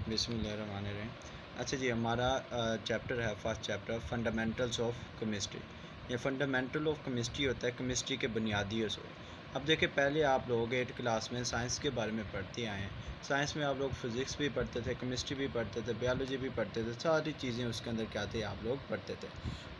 बिस्मिल्लाहिर्रहमानिर्रहीम। अच्छा जी, हमारा चैप्टर है first chapter fundamentals of chemistry. ये फंडामेंटल ऑफ केमिस्ट्री होता है केमिस्ट्री के बुनियादी असूल। अब देखिए, पहले आप लोग 8 क्लास में साइंस के बारे में पढ़ते आए हैं। साइंस में आप लोग फिज़िक्स भी पढ़ते थे, केमिस्ट्री भी पढ़ते थे, बायोलॉजी भी पढ़ते थे, सारी चीज़ें उसके अंदर क्या थे आप लोग पढ़ते थे।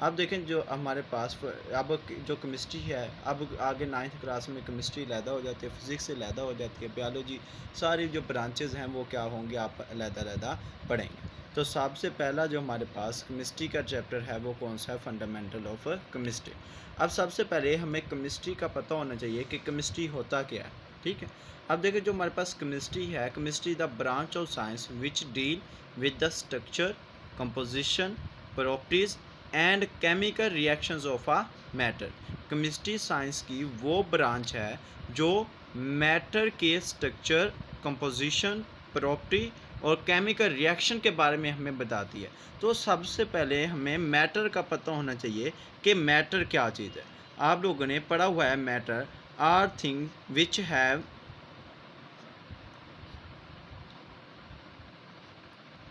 अब देखें जो हमारे पास अब जो केमिस्ट्री है, अब आगे 9th क्लास में केमिस्ट्री अलहदा हो जाती है, फिज़िक्स से अलहदा हो जाती है, बायोलॉजी, सारी जो ब्रांचेज़ हैं वो क्या होंगे, आप अलहदा पढ़ेंगे। तो सबसे पहला जो हमारे पास केमिस्ट्री का चैप्टर है वो कौन सा है, फंडामेंटल ऑफ केमिस्ट्री। अब सबसे पहले हमें केमिस्ट्री का पता होना चाहिए कि केमिस्ट्री होता क्या है, ठीक है। अब देखिए जो हमारे पास केमिस्ट्री है, chemistry the branch of science which deal with the structure, composition, properties and chemical reactions of a matter. Chemistry science की वो ब्रांच है जो मैटर के स्ट्रक्चर, कंपोजिशन, प्रॉपर्टी और केमिकल रिएक्शन के बारे में हमें बताती है। तो सबसे पहले हमें मैटर का पता होना चाहिए कि मैटर क्या चीज़ है। आप लोगों ने पढ़ा हुआ है matter are thing which have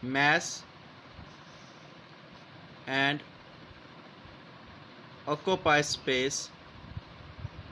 mass and occupy space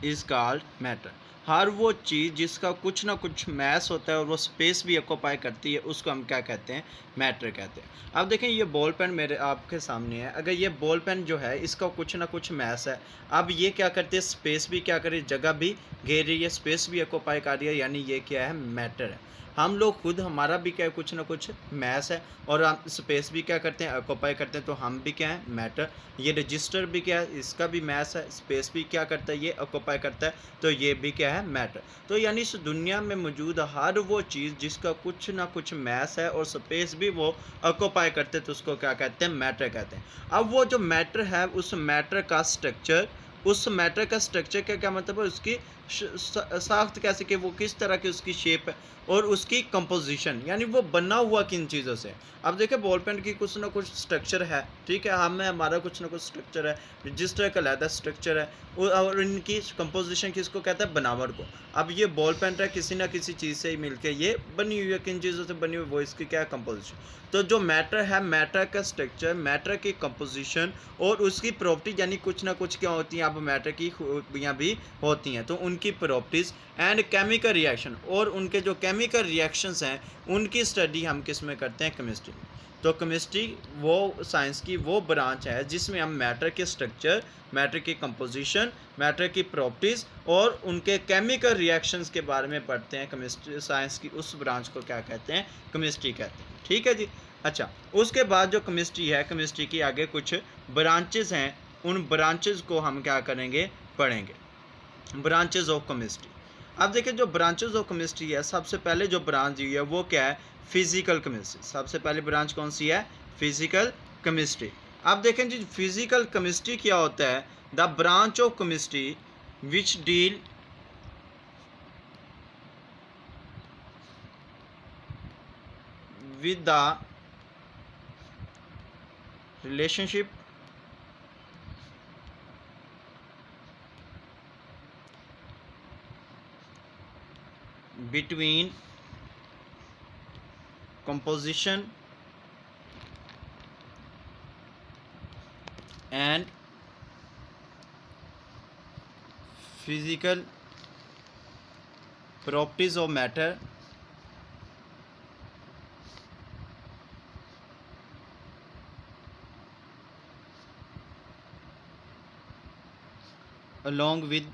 is called matter। हर वो चीज़ जिसका कुछ ना कुछ मैस होता है और वो स्पेस भी ऑक्यूपाई करती है, उसको हम क्या कहते हैं, मैटर कहते हैं। अब देखें ये बॉल पेन मेरे आपके सामने है। अगर ये बॉल पेन जो है इसका कुछ ना कुछ मैस है, अब ये क्या करती है, स्पेस भी क्या कर रही है, जगह भी घेर रही है, स्पेस भी ऑक्यूपाई कर रही है, यानी ये क्या है, मैटर है। हम लोग खुद, हमारा भी क्या है, कुछ ना कुछ मैस है और हम स्पेस भी क्या करते हैं, ऑक्यूपाई करते हैं, तो हम भी क्या है, मैटर। ये रजिस्टर भी क्या है, इसका भी मैस है, स्पेस भी क्या करता है, ये ऑक्यूपाई करता है, तो ये भी क्या है, मैटर। तो यानी इस दुनिया में मौजूद हर वो चीज़ जिसका कुछ ना कुछ मैस है और स्पेस भी वो ऑक्यूपाई करते हैं, तो उसको क्या कहते हैं, मैटर कहते हैं। अब वो जो मैटर है, उस मैटर का स्ट्रक्चर, उस मैटर का स्ट्रक्चर का क्या मतलब है, उसकी साख्त कैसे, कि वो किस तरह की उसकी शेप है, और उसकी कंपोजिशन यानी वो बना हुआ किन चीज़ों से। अब देखिए बॉल पेन की कुछ ना कुछ स्ट्रक्चर है, ठीक है, हमें हमारा कुछ ना कुछ स्ट्रक्चर है, रजिस्टर का अलग स्ट्रक्चर है, और इनकी कंपोजिशन किसको कहता है, बनावट को। अब ये बॉल पेन है, किसी ना किसी चीज़ से ही मिलकर ये बनी हुई है, किन चीज़ों से बनी हुई, वो इसकी क्या है, कंपोजिशन। तो जो मैटर है, मैटर का स्ट्रक्चर, मैटर की कंपोजिशन और उसकी प्रॉपर्टी, यानी कुछ ना कुछ क्या होती हैं, अब मैटर की खूबियाँ भी होती हैं, तो उनकी प्रॉपर्टीज़ एंड केमिकल रिएक्शन, और उनके जो केमिकल रिएक्शंस हैं उनकी स्टडी हम किस में करते हैं, केमिस्ट्री में। तो केमिस्ट्री वो साइंस की वो ब्रांच है जिसमें हम मैटर के स्ट्रक्चर, मैटर की कंपोजिशन, मैटर की प्रॉपर्टीज़ और उनके केमिकल रिएक्शंस के बारे में पढ़ते हैं। केमिस्ट्री साइंस की उस ब्रांच को क्या कहते हैं, केमिस्ट्री कहते हैं, ठीक है जी। अच्छा, उसके बाद जो केमिस्ट्री है, केमिस्ट्री की आगे कुछ ब्रांचेज़ हैं, उन ब्रांचेज़ को हम क्या करेंगे, पढ़ेंगे। Branches of chemistry. अब देखिए जो ब्रांचेज ऑफ केमिस्ट्री है, सबसे पहले जो ब्रांच है वो क्या है, फिजिकल केमिस्ट्री। सबसे पहले ब्रांच कौन सी है, फिजिकल केमिस्ट्री। अब देखें जी फिजिकल केमिस्ट्री क्या होता है, the branch of chemistry which deal with the relationship between composition and physical properties of matter along with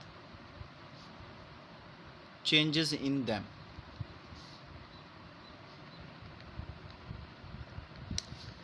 changes in them।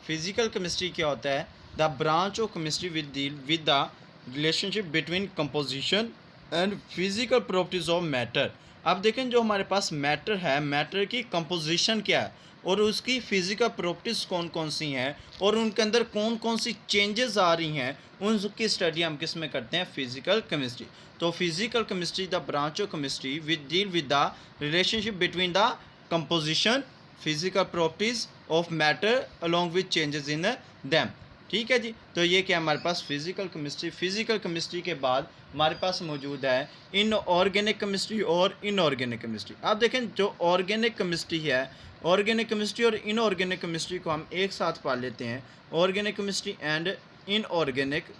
Physical chemistry क्या होता है, the branch of chemistry with deal with the relationship between composition and physical properties of matter. अब देखें जो हमारे पास matter है, matter की composition क्या है और उसकी फिजिकल प्रॉपर्टीज़ कौन कौन सी हैं और उनके अंदर कौन कौन सी चेंजेस आ रही हैं, उनकी स्टडी हम किस में करते हैं, फिजिकल केमिस्ट्री। तो physical chemistry the branch of chemistry with deal with the relationship between the composition, physical properties of matter along with changes in them, ठीक है जी। तो ये क्या हमारे पास फिजिकल केमिस्ट्री। फिजिकल केमिस्ट्री के बाद हमारे पास मौजूद है इनऑर्गेनिक केमिस्ट्री और इनऑर्गेनिक केमिस्ट्री। आप देखें जो ऑर्गेनिक केमिस्ट्री है, ऑर्गेनिक केमिस्ट्री और इनऑर्गेनिक केमिस्ट्री को हम एक साथ पढ़ लेते हैं, organic chemistry and inorganic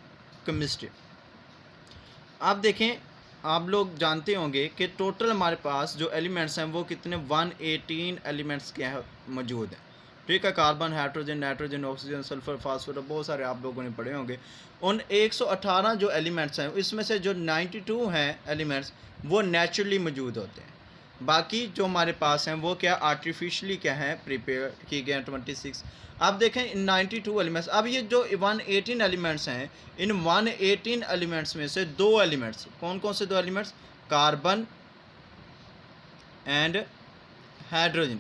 chemistry. आप देखें, आप लोग जानते होंगे कि टोटल हमारे पास जो एलिमेंट्स हैं वो कितने 118 एलिमेंट्स के हैं मौजूद हैं। ठीक है, carbon, hydrogen, nitrogen, oxygen, sulphur, phosphorus, बहुत सारे आप लोगों ने पढ़े होंगे। उन 118 जो एलिमेंट्स हैं इसमें से जो 92 हैं एलिमेंट्स वो नेचुरली मौजूद होते हैं। बाकी जो हमारे पास हैं वो क्या आर्टिफिशियली क्या है प्रिपेयर किए गए हैं 26। अब देखें इन 92 एलिमेंट्स, अब ये जो 118 एलिमेंट्स हैं इन 118 एलिमेंट्स में से दो एलिमेंट्स, कौन कौन से दो एलिमेंट्स, कार्बन एंड हाइड्रोजन।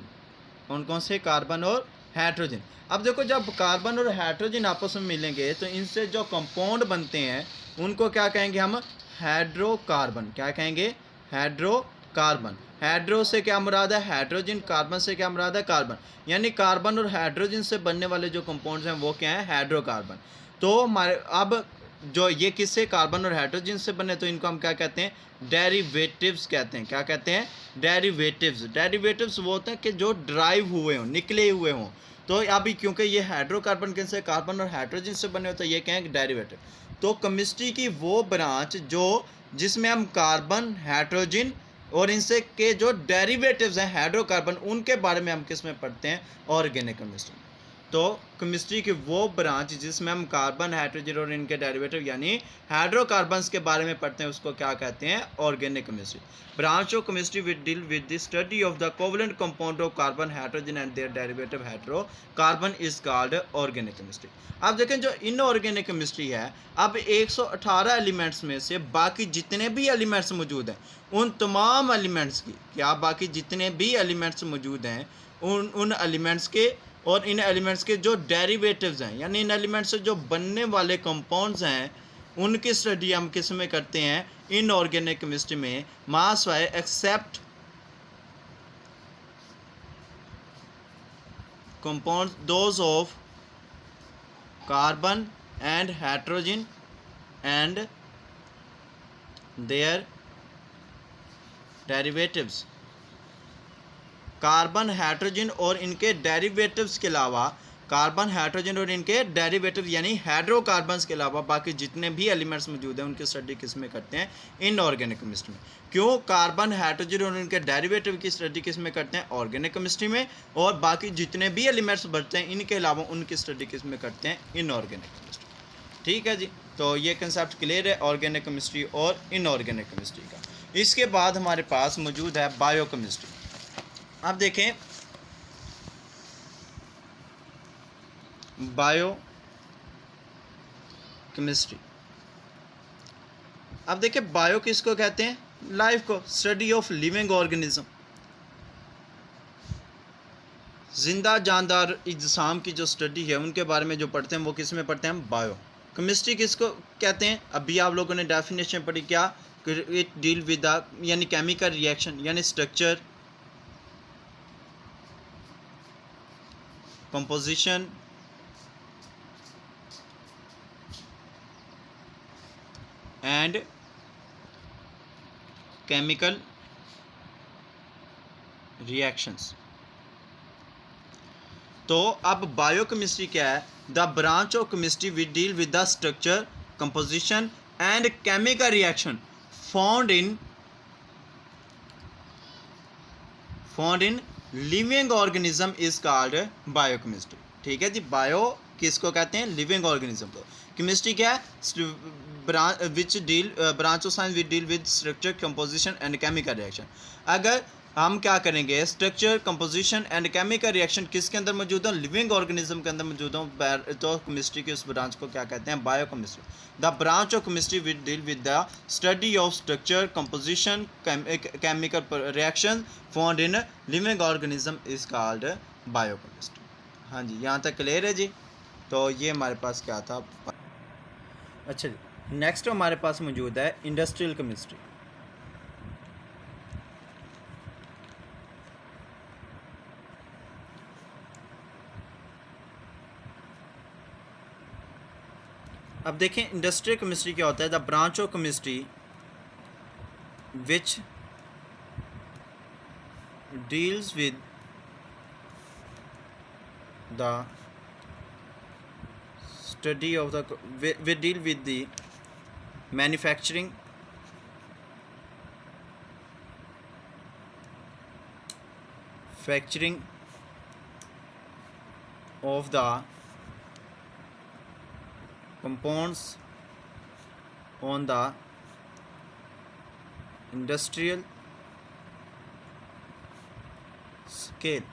कौन कौन से, कार्बन और हाइड्रोजन। अब देखो जब कार्बन और हाइड्रोजन आपस में मिलेंगे तो इनसे जो कंपाउंड बनते हैं उनको क्या कहेंगे हम, हाइड्रोकार्बन। क्या कहेंगे, हाइड्रोकार्बन। हाइड्रो से क्या मुराद है, हाइड्रोजन, कार्बन से क्या मुराद है, कार्बन। यानी कार्बन और हाइड्रोजन से बनने वाले जो कंपाउंड्स हैं वो क्या है, हाइड्रोकार्बन। तो हमारे अब जो ये किससे, कार्बन और हाइड्रोजन से बने, तो इनको हम क्या कहते हैं, डेरिवेटिव्स कहते हैं। क्या कहते हैं, डेरिवेटिव्स। डेरिवेटिव्स वो होते हैं कि जो ड्राइव हुए हों, निकले हुए हों। तो अभी क्योंकि ये हाइड्रोकार्बन किससे, कार्बन और हाइड्रोजन से बने होते हैं, ये कहेंगे डेरिवेटिव। तो केमिस्ट्री की वो ब्रांच जो जिसमें हम कार्बन, हाइड्रोजन और इनसे के जो डेरिवेटिव्स हैं हाइड्रोकार्बन, उनके बारे में हम किस में पढ़ते हैं, ऑर्गेनिक केमिस्ट्री। तो केमिस्ट्री की वो ब्रांच जिसमें हम कार्बन, हाइड्रोजन और इनके डेरिवेटिव यानी हाइड्रोकार्बन्स के बारे में पढ़ते हैं उसको क्या कहते हैं, organic chemistry. Branch of chemistry which deal with the study of the covalent compound of carbon, hydrogen and their derivative hydrocarbon is called organic chemistry. अब देखें जो इनऑर्गेनिक केमिस्ट्री है, अब 118 एलिमेंट्स में से बाकी जितने भी एलिमेंट्स मौजूद हैं उन तमाम एलिमेंट्स की, क्या बाकी जितने भी एलिमेंट्स मौजूद हैं उन एलिमेंट्स के और इन एलिमेंट्स के जो डेरिवेटिव्स हैं यानी इन एलिमेंट्स से जो बनने वाले कंपाउंड्स हैं उनकी स्टडी हम किस में करते हैं, इनऑर्गेनिक केमिस्ट्री में। Mass why except compounds those of carbon and hydrogen and their derivatives. Carbon, hydrogen और इनके डेरिवेटिव्स के अलावा, कार्बन, हाइड्रोजन और इनके डेरिवेटिव यानी हाइड्रोकार्बन्स के अलावा बाकी जितने भी एलिमेंट्स मौजूद हैं उनकी स्टडी किस में करते हैं, इनऑर्गेनिक केमिस्ट्री में। क्यों, कार्बन, हाइड्रोजन और इनके डेरिवेटिव की स्टडी किस में करते हैं, ऑर्गेनिक केमिस्ट्री में। और बाकी जितने भी एलिमेंट्स बचते हैं इनके अलावा उनकी स्टडी किस में करते हैं, इनऑर्गेनिक केमिस्ट्री। ठीक है जी, तो ये कंसेप्ट क्लियर है ऑर्गेनिक केमिस्ट्री और इनऑर्गेनिक केमिस्ट्री का। इसके बाद हमारे पास मौजूद है बायोकेमिस्ट्री। आप देखें बायो केमिस्ट्री, अब देखें बायो किसको कहते हैं, लाइफ को, स्टडी ऑफ लिविंग ऑर्गेनिज्म। जिंदा जानदार इज्साम की जो स्टडी है उनके बारे में जो पढ़ते हैं वो किस में पढ़ते हैं हम, बायो केमिस्ट्री किसको कहते हैं, अभी आप लोगों ने डेफिनेशन पढ़ी, क्या, इट डील विद द यानी केमिकल रिएक्शन यानी structure, composition and chemical reactions। तो अब बायोकेमिस्ट्री क्या है, the branch of chemistry which deal with the structure, composition and chemical reaction found in living organism is called biochemistry. ठीक है जी, bio किसको कहते हैं, लिविंग ऑर्गेनिज्म को। केमिस्ट्री क्या है, branch of science which deal with structure, composition and chemical reaction. अगर हम क्या करेंगे, structure, composition and chemical reaction किसके अंदर मौजूद हो, लिविंग ऑर्गेनिज्म के अंदर मौजूद हो, तो केमिस्ट्री की उस ब्रांच को क्या कहते हैं, biochemistry. The branch of chemistry which deal with the study of structure, composition, chemical reaction found in living organism is called biochemistry. हाँ जी, यहाँ तक क्लियर है जी। तो ये हमारे पास क्या था। अच्छा जी, नेक्स्ट हमारे पास मौजूद है इंडस्ट्रियल केमिस्ट्री। अब देखें इंडस्ट्रियल केमिस्ट्री क्या होता है, the branch of chemistry which deals with the study of the we deal with the manufacturing of the compounds on the industrial scale.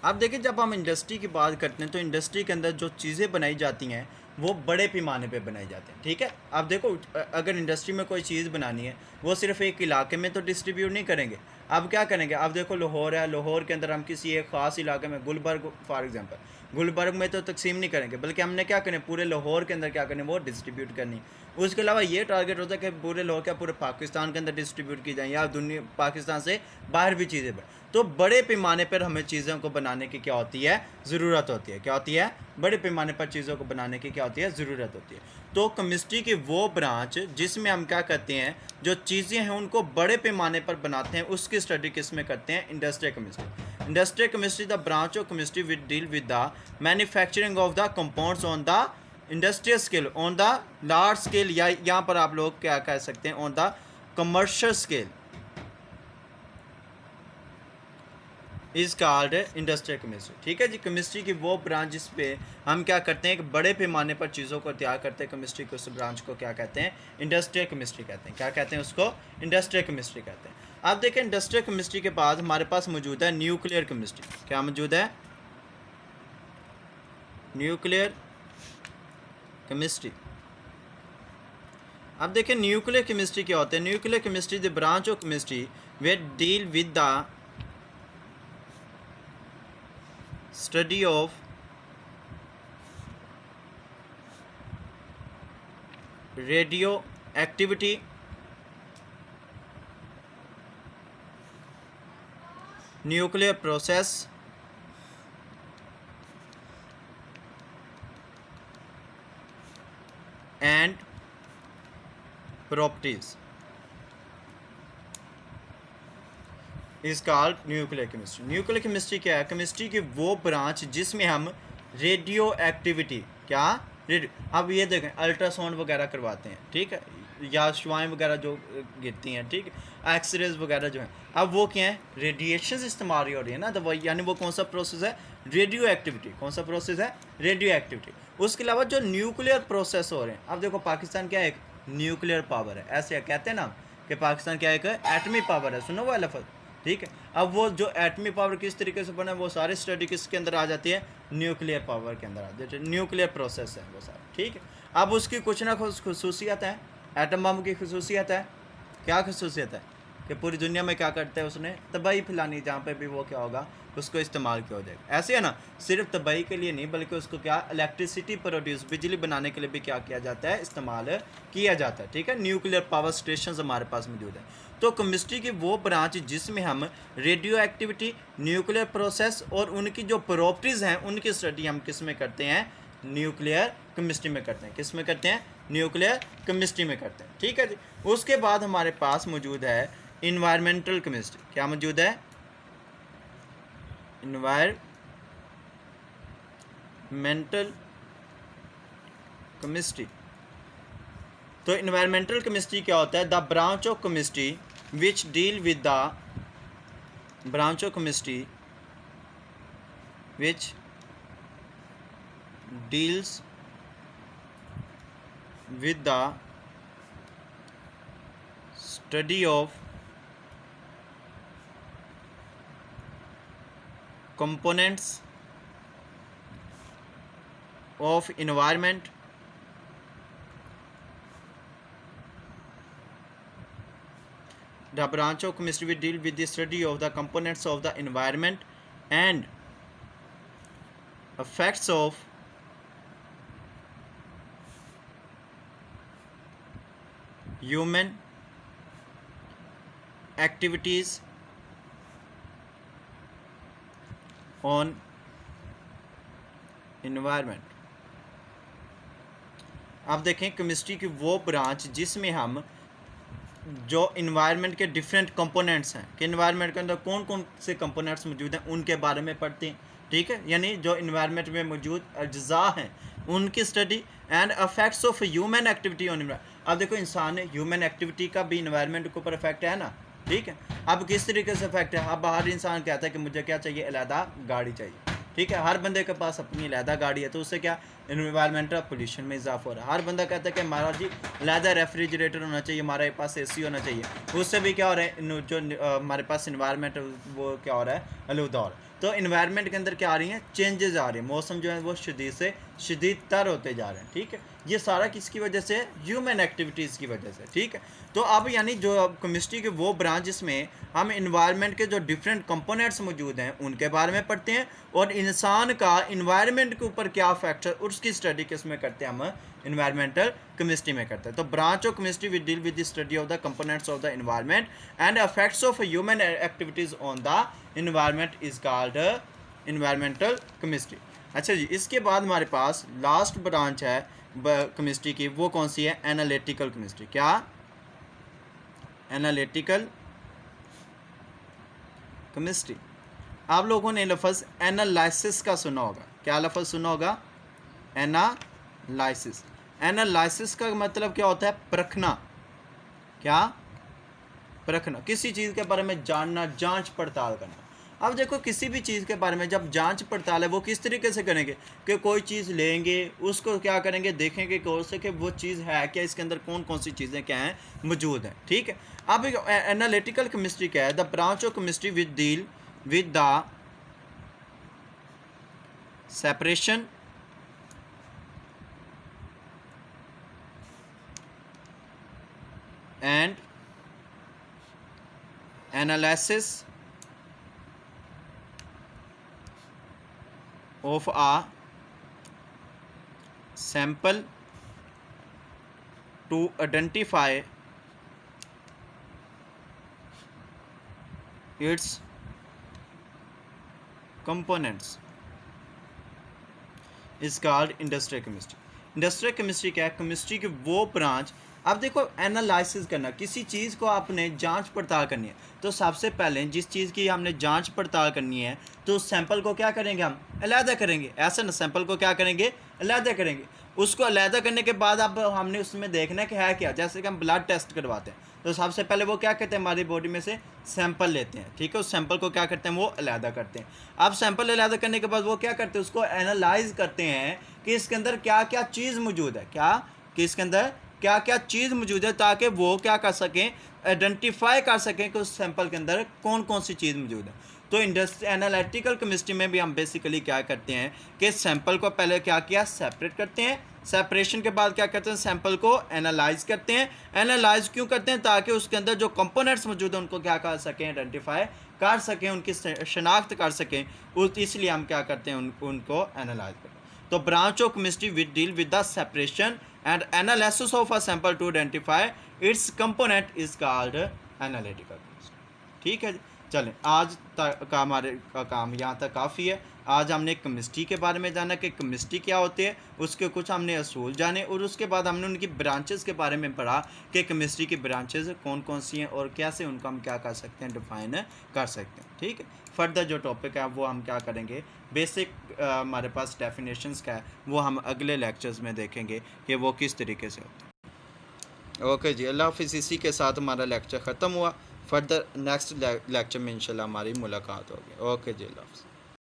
अब देखिए, जब हम इंडस्ट्री की बात करते हैं तो इंडस्ट्री के अंदर जो चीज़ें बनाई जाती हैं वो बड़े पैमाने पे बनाई जाती हैं, ठीक है। अब देखो, अगर इंडस्ट्री में कोई चीज़ बनानी है वो सिर्फ एक इलाके में तो डिस्ट्रीब्यूट नहीं करेंगे। अब क्या करेंगे, अब देखो लाहौर है, लाहौर के अंदर हम किसी एक ख़ास इलाके में, गुलबर्ग फॉर एग्जांपल, गुलबर्ग में तो तकसीम नहीं करेंगे, बल्कि हमने क्या करें, पूरे लाहौर के अंदर क्या करनी, वो डिस्ट्रीब्यूट करनी। उसके अलावा ये टारगेट होता है कि पूरे लाहौर क्या पूरे पाकिस्तान के अंदर डिस्ट्रीब्यूट की जाए, या दुनिया पाकिस्तान से बाहर भी चीज़ें बने। तो बड़े पैमाने पर हमें चीज़ों को बनाने की क्या होती है, ज़रूरत होती है। क्या होती है, बड़े पैमाने पर चीज़ों को बनाने की क्या होती है, ज़रूरत होती है। तो केमिस्ट्री की वो ब्रांच जिसमें हम क्या करते हैं, जो चीज़ें हैं उनको बड़े पैमाने पर बनाते हैं, उसकी स्टडी किस में करते हैं, industrial chemistry. Industrial chemistry the branch of chemistry which deal with the manufacturing of the compounds on the industrial scale, on the large scale, या यहाँ पर आप लोग क्या कह सकते हैं, on the commercial scale is called industrial chemistry. ठीक है जी, केमिस्ट्री की वो ब्रांच जिस पे हम क्या करते हैं, एक बड़े पैमाने पर चीज़ों को तैयार करते हैं, केमिस्ट्री को, उस ब्रांच को क्या कहते हैं, इंडस्ट्रियल केमिस्ट्री कहते हैं। क्या कहते हैं उसको, इंडस्ट्रियल केमिस्ट्री कहते हैं। अब देखें, इंडस्ट्रियल केमिस्ट्री के बाद हमारे पास मौजूद है न्यूक्लियर केमिस्ट्री। क्या मौजूद है, न्यूक्लियर केमिस्ट्री। अब देखें न्यूक्लियर केमिस्ट्री क्या होता है। Nuclear chemistry the branch of chemistry which deal with the study of radioactivity, nuclear process, and properties is called nuclear chemistry. Nuclear chemistry क्या है, केमिस्ट्री की वो ब्रांच जिसमें हम रेडियो एक्टिविटी, क्या अब ये देखें, अल्ट्रासाउंड वगैरह करवाते हैं, ठीक है, या शुआएँ वगैरह जो गिरती हैं, ठीक है, एक्सरेज वगैरह जो हैं, अब वो क्या है, रेडिएशन इस्तेमाल हो रही है ना, तो वो यानी वो कौन सा प्रोसेस है, रेडियो एक्टिविटी। कौन सा प्रोसेस है, रेडियो एक्टिविटी। उसके अलावा जो न्यूक्लियर प्रोसेस हो रहे हैं, अब देखो पाकिस्तान क्या है, एक न्यूक्लियर पावर है, ऐसे कहते हैं ना कि पाकिस्तान क्या है, एक एटमी पावर है, सुनो वो लफ्ज़, ठीक है। अब वो जो एटमी पावर किस तरीके से बना है, वो सारी स्टडी किसके अंदर आ जाती है, न्यूक्लियर पावर के अंदर आ जाती है, न्यूक्लियर प्रोसेस है वो सारा, ठीक है। अब उसकी कुछ ना कुछ खसूसियत है, एटम बम की खसूसियत है, क्या खसूसियत है कि पूरी दुनिया में क्या करते हैं, उसने तबाही फैलानी, जहाँ पे भी वो क्या होगा, उसको इस्तेमाल किया हो जाएगा। ऐसे है ना, सिर्फ तबाही के लिए नहीं, बल्कि उसको क्या, इलेक्ट्रिसिटी प्रोड्यूस, बिजली बनाने के लिए भी क्या किया जाता है, इस्तेमाल किया जाता है, ठीक है। न्यूक्लियर पावर स्टेशन हमारे पास मौजूद है। तो केमिस्ट्री की वो ब्रांच जिसमें हम रेडियो एक्टिविटी, न्यूक्लियर प्रोसेस और उनकी जो प्रॉपर्टीज़ हैं उनकी स्टडी हम किस में करते हैं, न्यूक्लियर केमिस्ट्री में करते हैं। किस में करते हैं, न्यूक्लियर केमिस्ट्री में करते हैं, ठीक है जी। उसके बाद हमारे पास मौजूद है इन्वायरमेंटल केमिस्ट्री। क्या मौजूद है, इन्वायरमेंटल केमिस्ट्री। तो इन्वायरमेंटल केमिस्ट्री क्या होता है, the branch of chemistry which deal with the branch of chemistry which deals with the study of components of environment, the branch of chemistry will deal with the study of the components of the environment and effects of human activities on environment। अब देखें chemistry की वो branch जिसमें हम जो environment के different components हैं कि इन्वायरमेंट के अंदर कौन कौन से कंपोनेंट्स मौजूद हैं उनके बारे में पढ़ते हैं, ठीक है। यानी जो इन्वायरमेंट में मौजूद अज्जा हैं उनकी study and affects of human activity on. अब देखो इंसान ह्यूमन एक्टिविटी का भी इन्वायरमेंट के ऊपर इफेक्ट है ना, ठीक है। अब किस तरीके से इफेक्ट है, अब हर इंसान कहता है कि मुझे क्या चाहिए, अलहदा गाड़ी चाहिए, ठीक है। हर बंदे के पास अपनी अलहदा गाड़ी है, तो उससे क्या इन्वायरमेंटल पोल्यूशन में इजाफा हो रहा है। हर बंदा कहता है कि हमारा जी अलहदा रेफ्रिजरेटर होना चाहिए, हमारे पास एसी होना चाहिए, उससे भी क्या हो रहा है, जो हमारे पास इन्वायरमेंट वो क्या हो रहा है, आलूदा हो रहा है। तो इन्वायरमेंट के अंदर क्या आ रही हैं, चेंजेस आ रही हैं, मौसम जो है वो शदीद से शदीद तर होते जा रहे हैं, ठीक है। ये सारा किसकी वजह से, ह्यूमन एक्टिविटीज़ की वजह से, ठीक है। तो अब यानी जो केमिस्ट्री के वो ब्रांच जिसमें हम इन्वायरमेंट के जो डिफरेंट कंपोनेंट्स मौजूद हैं उनके बारे में पढ़ते हैं, और इंसान का इन्वायरमेंट के ऊपर क्या इफेक्ट है उसकी स्टडी किस में करते हैं, हम इन्वायरमेंटल केमिस्ट्री में करते हैं। तो branch of chemistry will deal with the study of the components of the environment and effects of human activities on the environment is called environmental chemistry. अच्छा जी, इसके बाद हमारे पास लास्ट ब्रांच है केमिस्ट्री की, वो कौन सी है, एनालिटिकल केमिस्ट्री। क्या, एनालिटिकल केमिस्ट्री। आप लोगों ने लफ्ज़ एनालिसिस का सुना होगा, क्या लफ्ज़ सुना होगा, एनालिसिस। एनालिसिस का मतलब क्या होता है, परखना। क्या, परखना, किसी चीज़ के बारे में जानना, जांच पड़ताल करना। अब देखो किसी भी चीज़ के बारे में जब जांच पड़ताल है वो किस तरीके से करेंगे कि कोई चीज़ लेंगे, उसको क्या करेंगे, देखेंगे कौन से कि वो चीज़ है क्या, इसके अंदर कौन कौन सी चीज़ें क्या हैं मौजूद हैं, ठीक है। अब एनालिटिकल केमिस्ट्री क्या है, the branch of chemistry with deal with the separation and analysis of a sample to identify its components is called industrial chemistry। Industrial chemistry क्या है, केमिस्ट्री की वो ब्रांच। अब देखो एनालिसिस करना, किसी चीज़ को आपने जांच पड़ताल करनी है, तो सबसे पहले जिस चीज़ की हमने जांच पड़ताल करनी है तो उस सैंपल को क्या करेंगे, हम अलहदा करेंगे। ऐसा ना, सैंपल को क्या करेंगे, अलहदा करेंगे। उसको अलहदा करने के बाद अब हमने उसमें देखना कि है क्या, जैसे कि हम ब्लड टेस्ट करवाते हैं तो सबसे पहले वो क्या करते हैं, हमारी बॉडी में से सैंपल लेते हैं, ठीक है। उस सैंपल को क्या करते हैं, वो अलहदा करते हैं। अब सैंपल अलहदा करने के बाद वो क्या करते हैं, उसको एनालाइज करते हैं कि इसके अंदर क्या क्या चीज़ मौजूद है, क्या कि इसके अंदर क्या क्या चीज़ मौजूद है, ताकि वो क्या कर सकें, आइडेंटिफाई कर सकें कि उस सैंपल के अंदर कौन कौन सी चीज़ मौजूद है। तो एनालिटिकल केमिस्ट्री में भी हम बेसिकली क्या करते हैं कि सैंपल को पहले क्या किया, सेपरेट करते हैं। सेपरेशन के बाद क्या करते हैं, सैंपल को एनालाइज करते हैं। एनालाइज क्यों करते हैं, ताकि उसके अंदर जो कंपोनेंट्स मौजूद हैं उनको क्या कर सकें, आइडेंटिफाई कर सकें, उनकी शनाख्त कर सकें, इसलिए हम क्या करते हैं, उनको एनालाइज करते हैं। तो branch of chemistry with deal with the separation and analysis of a sample to identify its component is called analytical chemistry, ठीक है जी। चलें, आज तक का हमारे का काम यहाँ तक काफ़ी है। आज हमने केमिस्ट्री के बारे में जाना कि केमिस्ट्री क्या होती है, उसके कुछ हमने असूल जाने, और उसके बाद हमने उनकी ब्रांचेस के बारे में पढ़ा कि केमिस्ट्री की ब्रांचेस कौन कौन सी हैं और कैसे उनका हम क्या कर सकते हैं, डिफाइन कर सकते हैं, ठीक है। फर्दर जो टॉपिक है वो हम क्या करेंगे, बेसिक हमारे पास डेफिनेशंस का है वो हम अगले लेक्चर्स में देखेंगे कि वो किस तरीके से होता है। ओके जी, अल्लाह हाफिज़। इसी के साथ हमारा लेक्चर ख़त्म हुआ। फर्दर नेक्स्ट लेक्चर में इंशाल्लाह हमारी मुलाकात होगी। ओके जी, अल्लाह हाफिज़।